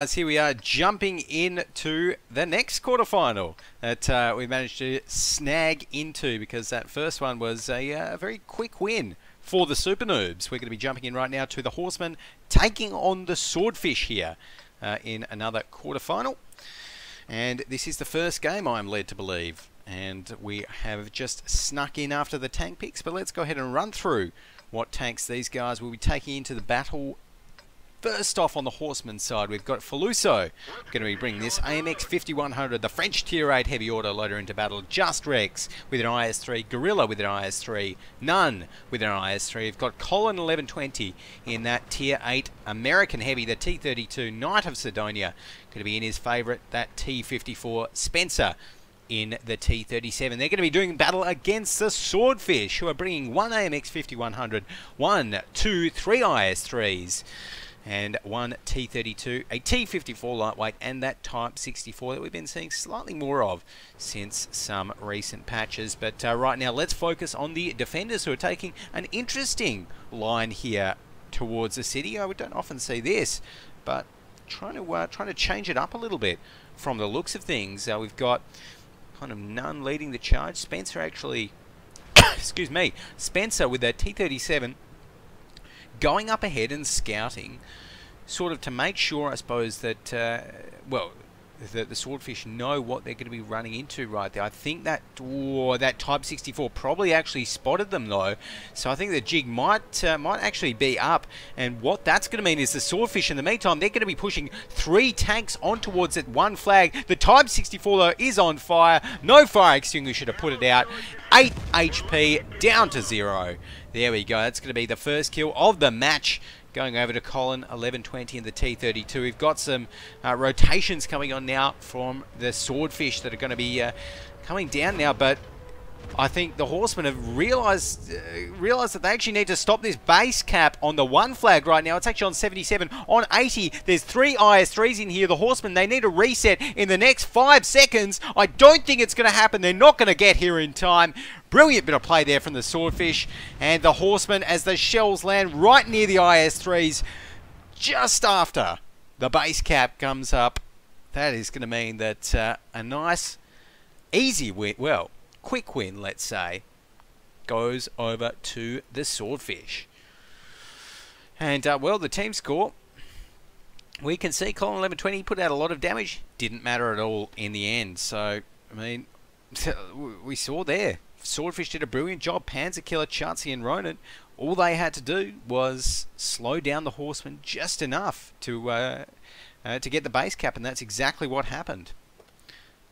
As here we are jumping into the next quarterfinal that we managed to snag into, because that first one was a very quick win for the Super Noobs. We're going to be jumping in right now to the Horsemen taking on the Swordfish here in another quarterfinal. And this is the first game, I'm led to believe. And we have just snuck in after the tank picks, but let's go ahead and run through what tanks these guys will be taking into the battle. First off, on the Horseman side, we've got Faluso going to be bringing this AMX 5100, the French Tier 8 heavy autoloader, into battle. Just Rex with an IS-3, Gorilla with an IS-3, None with an IS-3. We've got Colin 1120 in that Tier 8 American heavy, the T32 Knight of Sidonia, going to be in his favourite, that T54 Spencer in the T37. They're going to be doing battle against the Swordfish, who are bringing one AMX 5100, 1, 2, 3 IS-3s. And one T32, a T54 lightweight, and that Type 64 that we've been seeing slightly more of since some recent patches. But right now, let's focus on the defenders, who are taking an interesting line here towards the city. We don't often see this, but trying to change it up a little bit from the looks of things. We've got kind of None leading the charge. Spencer actually, excuse me, Spencer with that T37. Going up ahead and scouting, sort of to make sure, I suppose, that, well, the Swordfish know what they're going to be running into right there. I think that that Type 64 probably actually spotted them, though. So I think the jig might actually be up. And what that's going to mean is the Swordfish, in the meantime, they're going to be pushing 3 tanks on towards that one flag. The Type 64, though, is on fire. No fire extinguisher to put it out. 8 HP down to 0. There we go. That's going to be the first kill of the match, going over to Colin 1120 in the T32. We've got some rotations coming on now from the Swordfish that are going to be coming down now, but I think the Horsemen have realised that they actually need to stop this base cap on the one flag right now. It's actually on 77. On 80, there's 3 IS-3s in here. The Horsemen, they need a reset in the next 5 seconds. I don't think it's going to happen. They're not going to get here in time. Brilliant bit of play there from the Swordfish. And the Horsemen, as the shells land right near the IS-3s, just after the base cap comes up, that is going to mean that a nice, easy win, well, quick win, let's say, goes over to the Swordfish. And, well, the team score, we can see Colin 1120 put out a lot of damage. Didn't matter at all in the end. So, I mean, we saw there. Swordfish did a brilliant job. Panzer Killer, Chansey and Ronan, all they had to do was slow down the Horsemen just enough to get the base cap, and that's exactly what happened.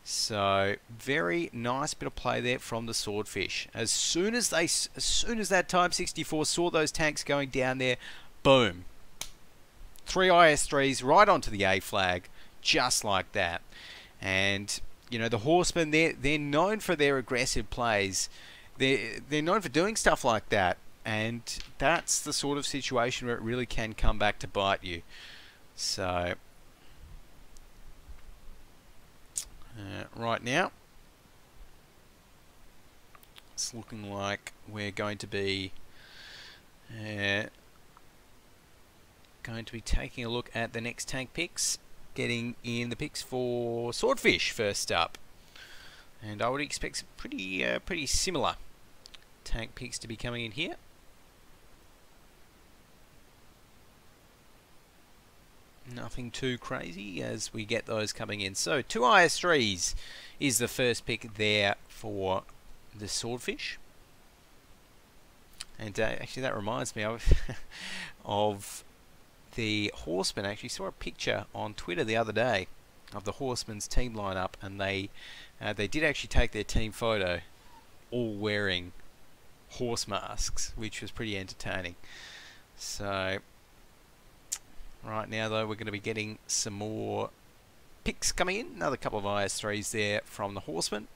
So, very nice bit of play there from the Swordfish. As soon as that Type 64 saw those tanks going down there, boom. 3 IS-3s right onto the A flag, just like that. And, you know, the Horsemen, they're known for their aggressive plays. They're known for doing stuff like that. And that's the sort of situation where it really can come back to bite you. So, right now, it's looking like we're going to be taking a look at the next tank picks, getting in the picks for Swordfish first up, and I would expect some pretty similar tank picks to be coming in here. Nothing too crazy as we get those coming in. So 2 IS-3s is the first pick there for the Swordfish. And actually that reminds me of the Horsemen. I actually saw a picture on Twitter the other day of the Horsemen's team lineup, and they did actually take their team photo all wearing horse masks, which was pretty entertaining. So right now, though, we're going to be getting some more picks coming in. Another couple of IS-3s there from the Horsemen.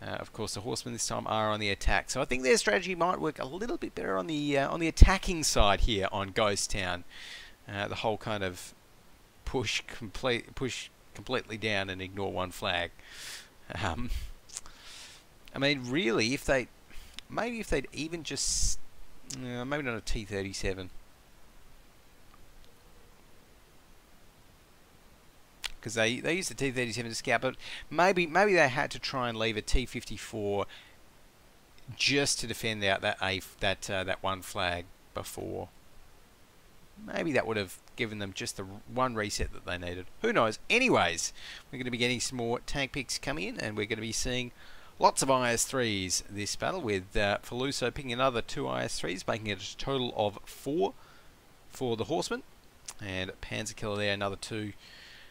Of course, the Horsemen this time are on the attack, so I think their strategy might work a little bit better on the attacking side here on Ghost Town. The whole kind of push completely down and ignore one flag. I mean, really, if they'd even just maybe not a T37. because they used the T-37 to scout, but maybe they had to try and leave a T-54 just to defend out that one flag before. Maybe that would have given them just the one reset that they needed. Who knows? Anyways, we're going to be getting some more tank picks coming in, and we're going to be seeing lots of IS-3s this battle, with Feluso picking another 2 IS-3s, making it a total of 4 for the Horsemen, and Panzerkiller there, another 2.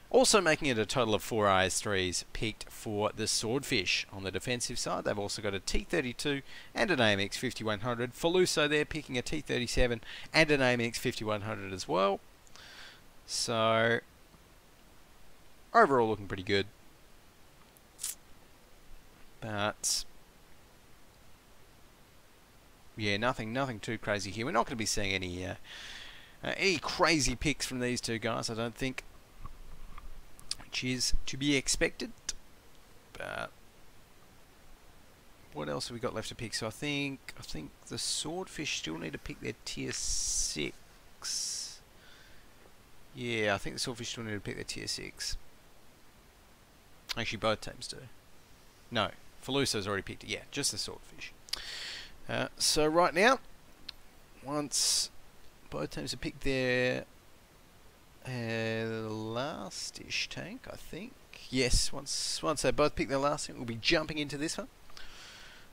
Also making it a total of 4 IS-3s picked for the Swordfish. On the defensive side, they've also got a T-32 and an AMX 5100. Feluso there picking a T-37 and an AMX 5100 as well. So, overall looking pretty good. But, yeah, nothing too crazy here. We're not going to be seeing any crazy picks from these two guys, I don't think, which is to be expected. But what else have we got left to pick? So I think the Swordfish still need to pick their tier 6. Yeah, I think the Swordfish still need to pick their tier 6. Actually, both teams do. No, Feluso's already picked it. Yeah, just the Swordfish. So right now, once both teams have picked their last-ish tank, I think. Yes, once they both pick their last tank, we'll be jumping into this one.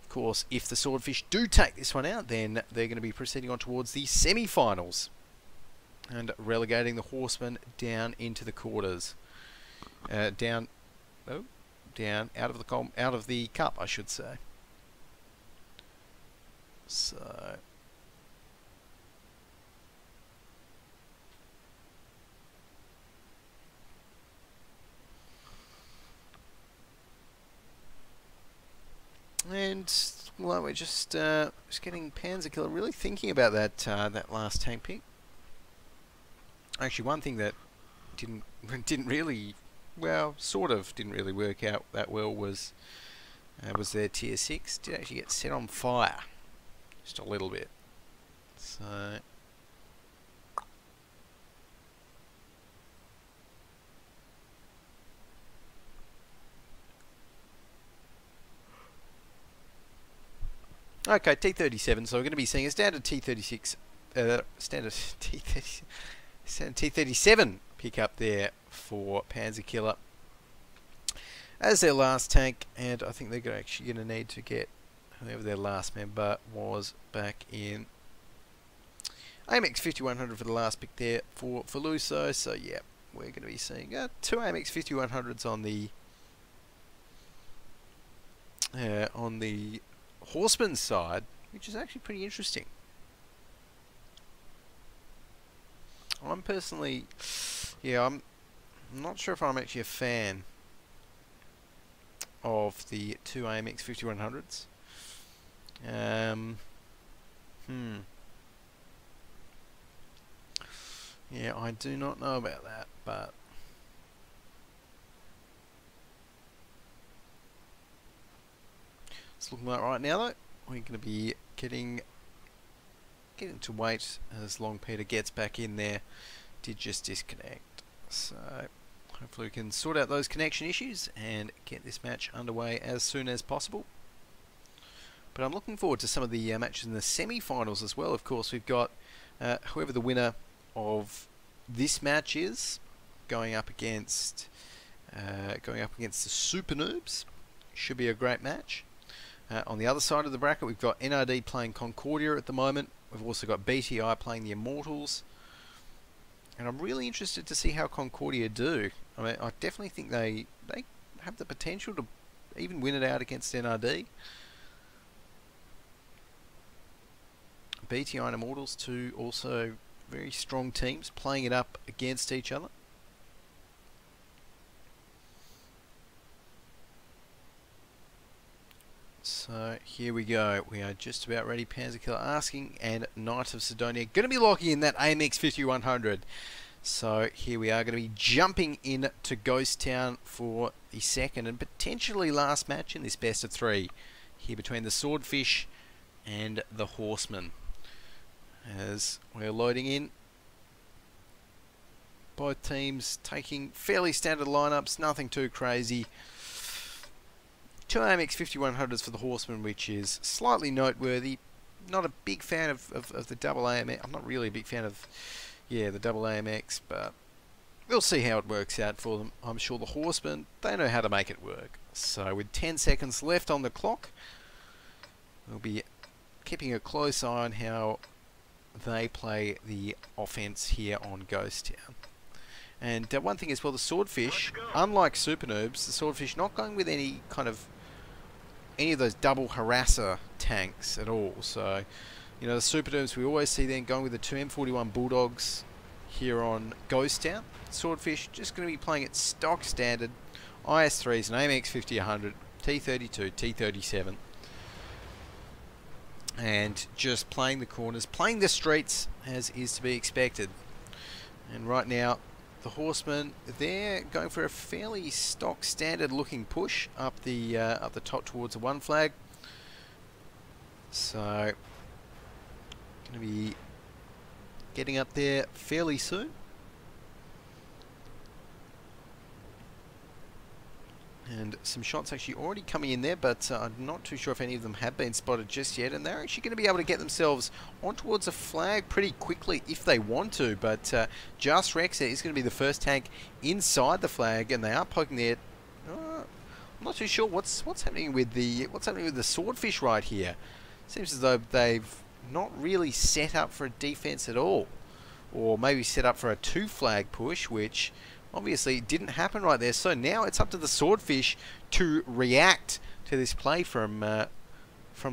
Of course, if the Swordfish do take this one out, then they're going to be proceeding on towards the semi-finals and relegating the Horsemen down into the quarters. Down out of the cup, I should say. So, and well, we're just getting Panzerkiller really thinking about that last tank pick. Actually, one thing that didn't really, well, sort of didn't really work out that well was their tier 6 did actually get set on fire, just a little bit. So. Okay, T-37, so we're going to be seeing a standard T-36, standard T-37 pick up there for Panzerkiller as their last tank, and I think they're actually going to need to get whoever their last member was back in. AMX 5100 for the last pick there for Feluso, so yeah, we're going to be seeing 2 AMX 5100s on the Horseman's side, which is actually pretty interesting. I'm personally, yeah, I'm not sure if I'm actually a fan of the 2 AMX 5100s. Yeah, I do not know about that, but it's looking like right now though we're going to be getting to wait as Long Peter gets back in there. Did just disconnect, so hopefully we can sort out those connection issues and get this match underway as soon as possible. But I'm looking forward to some of the matches in the semi-finals as well. Of course, we've got whoever the winner of this match is going up against the Super Noobs. Should be a great match. On the other side of the bracket, we've got NRD playing Concordia at the moment. We've also got BTI playing the Immortals. And I'm really interested to see how Concordia do. I mean, I definitely think they have the potential to even win it out against NRD. BTI and Immortals, two also very strong teams playing it up against each other. So here we go. We are just about ready. Panzerkiller asking, and Knight of Sidonia going to be locking in that AMX 5100. So here we are going to be jumping in to Ghost Town for the second and potentially last match in this best of 3 here between the Swordfish and the Horsemen. As we're loading in. Both teams taking fairly standard lineups, nothing too crazy. 2 AMX 5100s for the Horsemen, which is slightly noteworthy. Not a big fan of the double AMX. I'm not really a big fan of, the double AMX, but we'll see how it works out for them. I'm sure the Horsemen, they know how to make it work. So with 10 seconds left on the clock, we'll be keeping a close eye on how they play the offense here on Ghost Town. And one thing as well, the Swordfish, unlike Super Noobs, the Swordfish not going with any of those double harasser tanks at all. So, the Super Noobs, we always see them going with the 2 M41 Bulldogs here on Ghost Town. Swordfish just going to be playing it stock standard IS-3s and AMX 50-100, T-32, T-37. And just playing the corners, playing the streets as is to be expected. And right now, the Horsemen, they're going for a fairly stock standard looking push up the top towards the 1 flag. So, going to be getting up there fairly soon. And some shots actually already coming in there, but I'm not too sure if any of them have been spotted just yet. And they're actually going to be able to get themselves on towards a flag pretty quickly if they want to. But Just Rex is going to be the first tank inside the flag, and they are poking there. I'm not too sure what's happening with the Swordfish right here. Seems as though they've not really set up for a defense at all, or maybe set up for a 2 flag push, which obviously didn't happen right there. So now it's up to the Swordfish to react to this play from the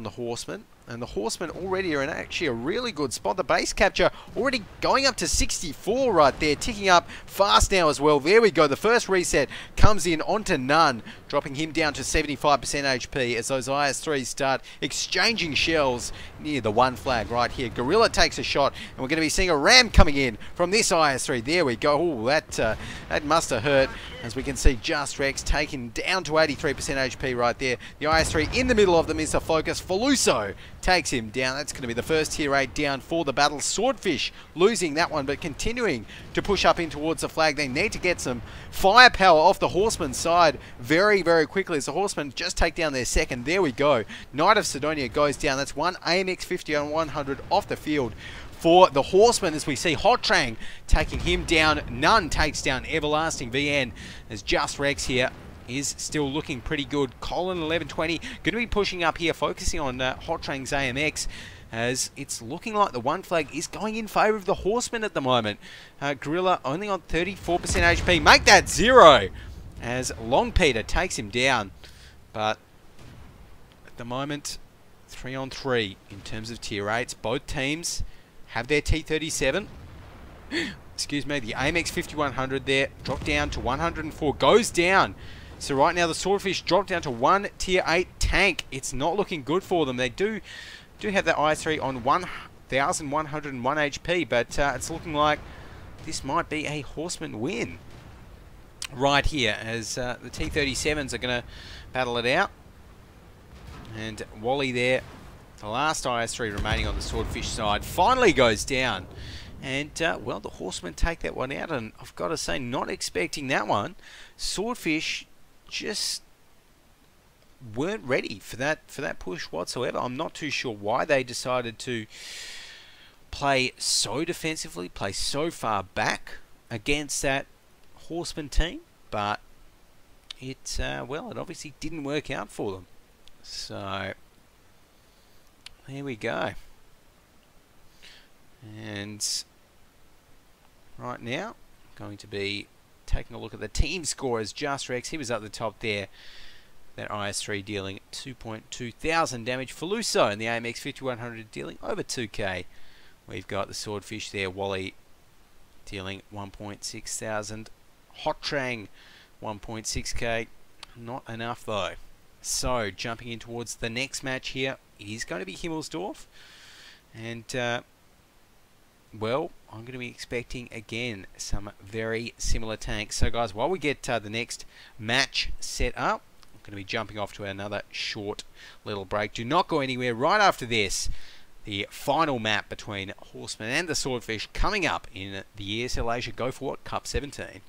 Horsemen. And the Horsemen already are in actually a really good spot. The base capture already going up to 64 right there, ticking up fast now as well. There we go. The first reset comes in onto None, dropping him down to 75% HP as those IS-3s start exchanging shells near the 1 flag right here. Gorilla takes a shot, and we're going to be seeing a ram coming in from this IS-3. There we go. Oh, that must have hurt, as we can see Just Rex taken down to 83% HP right there. The IS-3 in the middle of them is the focus. Feluso takes him down. That's going to be the first tier 8 down for the battle. Swordfish losing that one, but continuing to push up in towards the flag. They need to get some firepower off the Horsemen's side very, very quickly as the Horsemen just take down their second. There we go. Knight of Sidonia goes down. That's 1 AMX 50-100 off the field for the Horsemen, as we see Hot Trang taking him down. None takes down Everlasting VN, as Just Rex here is still looking pretty good. Colin 1120 going to be pushing up here, focusing on Hot Trang's AMX, as it's looking like the 1 flag is going in favour of the Horsemen at the moment. Gorilla only on 34% HP. Make that 0 as Long Peter takes him down. But at the moment, 3 on 3 in terms of tier 8s. Both teams have their T-37. Excuse me, the AMX 5100 there, dropped down to 104, goes down. So right now the Swordfish dropped down to 1 tier 8 tank. It's not looking good for them. They do have that IS-3 on 1,101 HP, but it's looking like this might be a Horseman win right here, as the T-37s are going to battle it out. And Wally there, the last IS-3 remaining on the Swordfish side, finally goes down. And, well, the Horsemen take that one out, and I've got to say, not expecting that one. Swordfish just weren't ready for that push whatsoever. I'm not too sure why they decided to play so defensively, play so far back against that Horseman team, but it obviously didn't work out for them. So there we go. And right now, going to be taking a look at the team score as Just Rex. He was up the top there. That IS-3 dealing 2.2 thousand damage. Feluso and the AMX 5100 dealing over 2k. We've got the Swordfish there. Wally dealing 1.6 thousand. Hot Trang 1.6k. Not enough though. So jumping in towards the next match here, it is going to be Himmelsdorf. And well, I'm going to be expecting, again, some very similar tanks. So, guys, while we get the next match set up, I'm going to be jumping off to another short little break. Do not go anywhere. Right after this, the final map between Horsemen and the Swordfish coming up in the ESL Asia Go4WoT Cup 17.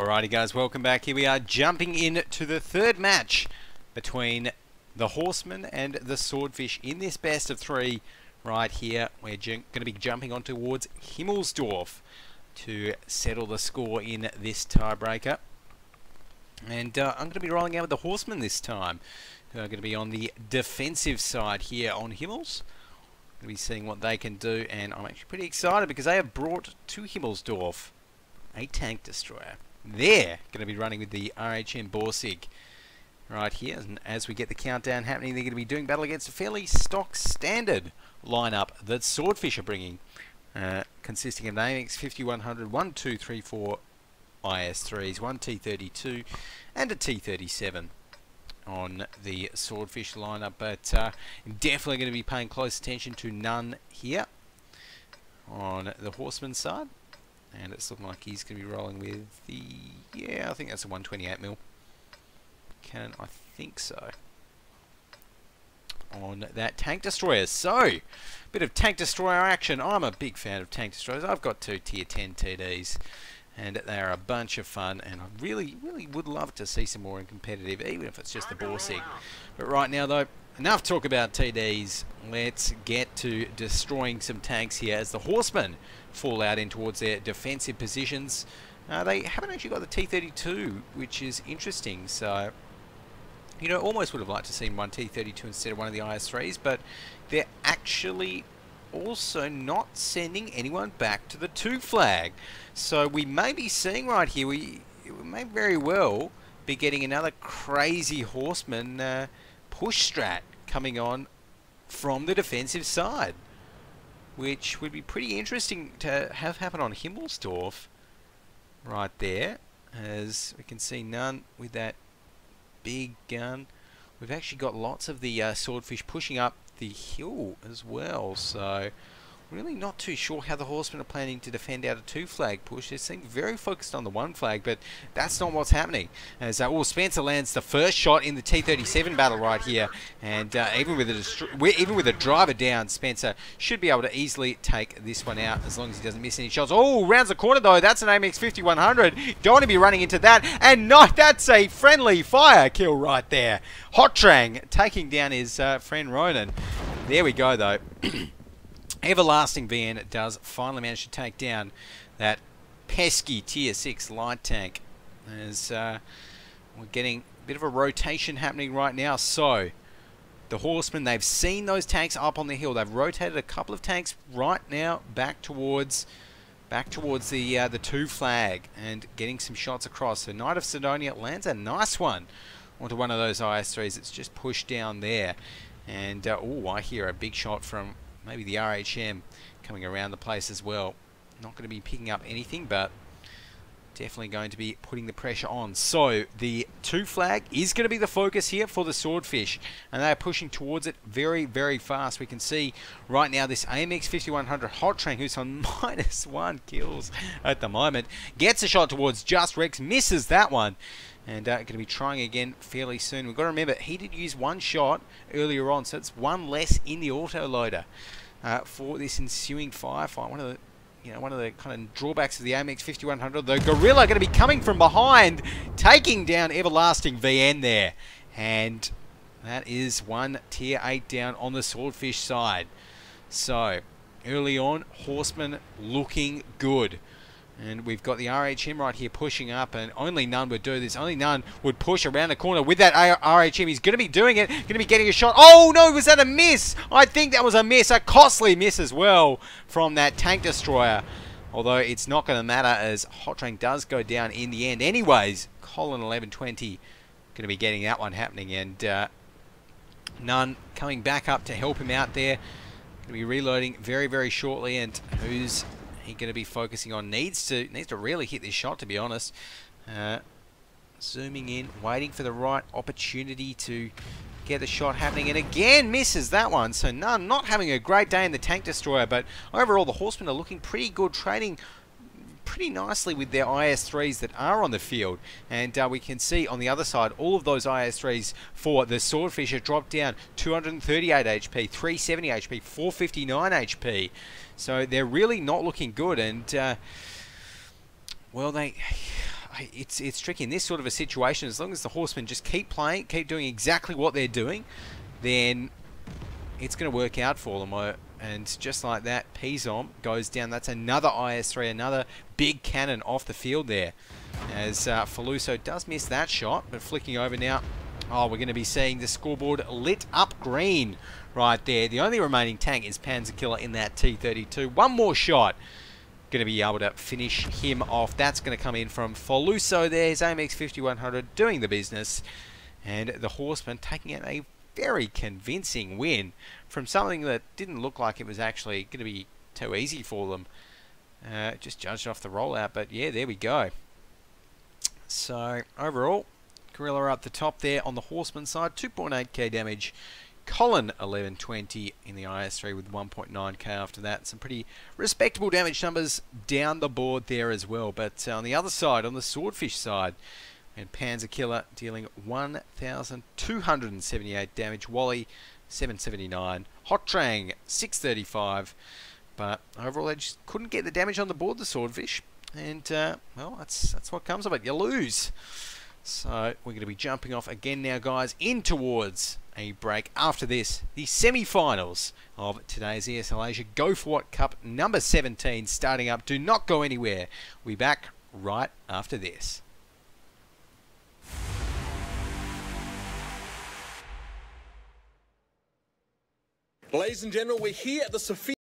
Alrighty guys, welcome back. Here we are jumping into the third match between the Horsemen and the Swordfish in this best of three right here. We're going to be jumping on towards Himmelsdorf to settle the score in this tiebreaker. And I'm going to be rolling out with the Horsemen this time. I'm going to be on the defensive side here on Himmels. Going to be seeing what they can do, and I'm actually pretty excited because they have brought to Himmelsdorf a tank destroyer. They're going to be running with the RHM Borsig right here, and as we get the countdown happening, they're going to be doing battle against a fairly stock standard lineup that Swordfish are bringing, consisting of an AMX 5100, 1, 2, 3, 4 IS3s, 1 T32 and a T37 on the Swordfish lineup, but definitely going to be paying close attention to none here on the Horseman side. And it's looking like he's going to be rolling with the, I think that's a 128mm. I think so. On that tank destroyer. So, bit of tank destroyer action. I'm a big fan of tank destroyers. I've got 2 tier 10 TDs, and they are a bunch of fun. And I really would love to see some more in competitive, even if it's just the Borsig. But right now, though, enough talk about TDs. Let's get to destroying some tanks here as the Horsemen fall out in towards their defensive positions. They haven't actually got the T32, which is interesting. So, you know, almost would have liked to see one T32 instead of one of the IS3s, but they're actually also not sending anyone back to the 2 flag. So we may be seeing right here, we may very well be getting another crazy Horseman push strat coming on from the defensive side, which would be pretty interesting to have happen on Himmelsdorf right there, as we can see none with that big gun. We've actually got lots of the Swordfish pushing up the hill as well, so really not too sure how the Horsemen are planning to defend out a 2 flag push. They seem very focused on the 1 flag, but that's not what's happening. As Spencer lands the first shot in the T37 battle right here, and even with a driver down, Spencer should be able to easily take this one out as long as he doesn't miss any shots. Oh, rounds the corner though. That's an AMX 5100. Don't want to be running into that, and no, that's a friendly fire kill right there. Hotrang taking down his friend Ronan. There we go though. Everlasting VN does finally manage to take down that pesky tier 6 light tank, as we're getting a bit of a rotation happening right now. So the Horsemen, they've seen those tanks up on the hill. They've rotated a couple of tanks right now back towards the 2 flag and getting some shots across. So Knight of Sidonia lands a nice one onto one of those IS3s. It's just pushed down there, and oh, I hear a big shot from maybe the RHM coming around the place as well. Not going to be picking up anything, but definitely going to be putting the pressure on. So the 2 flag is going to be the focus here for the Swordfish, and they are pushing towards it very fast. We can see right now this AMX 5100 Hotrang, who's on -1 kills at the moment, gets a shot towards Just Rex, misses that one, and going to be trying again fairly soon. We've got to remember, he did use 1 shot earlier on, so it's 1 less in the autoloader for this ensuing firefight. One of the kind of drawbacks of the AMX 5100, though, Gorilla going to be coming from behind, taking down Everlasting VN there, and that is 1 tier 8 down on the Swordfish side. So early on, Horsemen looking good. And we've got the RHM right here pushing up, and only none would do this. Only none would push around the corner with that RHM. He's going to be doing it. Going to be getting a shot. Oh, no, was that a miss? I think that was a miss. A costly miss as well from that tank destroyer. Although it's not going to matter, as Hotrang does go down in the end. Anyways, Colin 1120 going to be getting that one happening. And none coming back up to help him out there. Going to be reloading very shortly. And who's he going to be focusing on? Needs to really hit this shot, to be honest. Zooming in, waiting for the right opportunity to get the shot happening, and again misses that one. So none, not having a great day in the tank destroyer, but overall the Horsemen are looking pretty good, trading pretty nicely with their IS3s that are on the field. And we can see on the other side, all of those IS3s for the Swordfish have dropped down 238 HP, 370 HP, 459 HP. So they're really not looking good, and well, it's tricky in this sort of a situation. As long as the Horsemen just keep playing, keep doing exactly what they're doing, then it's going to work out for them. And just like that, Pizom goes down. That's another IS-3, another big cannon off the field there. As Faluso does miss that shot, but flicking over now. Oh, we're going to be seeing the scoreboard lit up green right there. The only remaining tank is Panzerkiller in that T-32. One more shot. Going to be able to finish him off. That's going to come in from Faluso there. His AMX 5100 doing the business. And the Horsemen taking out a very convincing win from something that didn't look like it was actually going to be too easy for them. Just judged off the rollout, but yeah, there we go. So overall, Gorilla up the top there on the Horseman side, 2.8k damage. Colin 1120 in the IS-3 with 1.9k after that. Some pretty respectable damage numbers down the board there as well. But on the other side, on the Swordfish side, and Panzerkiller dealing 1,278 damage. Wally 779. Hot Trang 635. But overall, they just couldn't get the damage on the board, the Swordfish. And, well, that's what comes of it. You lose. So we're going to be jumping off again now, guys, in towards a break. After this, the semi-finals of today's ESL Asia Go4WoT Cup number 17 starting up. Do not go anywhere. We'll be back right after this. Ladies and gentlemen, we're here at the